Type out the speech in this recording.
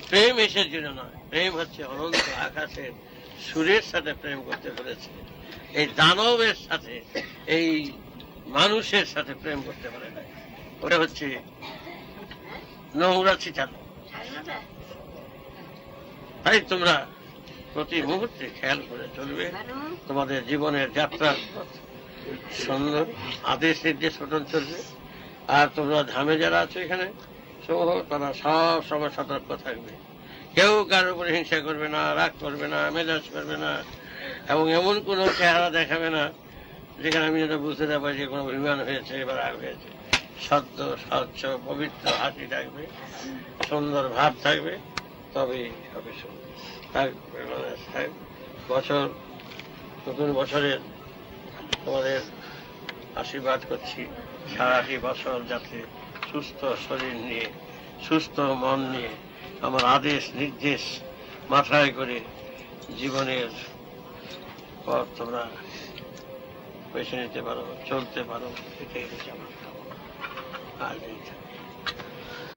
প্রেম এসের জন্য নয়, প্রেম হচ্ছে অনন্ত আকাশের সুরের সাথে প্রেম করতে পেরেছে। এই দানবের সাথে, এই মানুষের সাথে প্রেম করতে পারে না। ওটা হচ্ছে নোংরা ছিটানো। তাই তোমরা প্রতি মুহূর্তে খেয়াল করে চলবে তোমাদের জীবনের যাত্রার পথ সুন্দর আদেশ নির্দেশ মতন চলবে। আর তোমরা ধামে যারা আছো এখানে সমূহ, তারা সব সময় সতর্ক থাকবে। কেউ কারোর উপরে হিংসা করবে না, রাগ করবে না, মেজাজ করবে না, এবং এমন কোনো চেহারা দেখাবে না যেখানে আমি যেটা বুঝতে না পারি যে কোনো অভিমান হয়েছে বা রাগ হয়েছে। সদ্য স্বচ্ছ পবিত্র হাসি থাকবে, সুন্দর ভাব থাকবে, তবেই হবে সুন্দর থাকবে। বছর, নতুন বছরের তোমাদের আশীর্বাদ করছি সারাটি বছর যাতে সুস্থ শরীর নিয়ে, সুস্থ মন নিয়ে, আমার আদেশ নির্দেশ মাথায় করে জীবনের পথ তোমরা বেছে নিতে পারো, চলতে পারো, এটাই হচ্ছে আমার কামনা। আর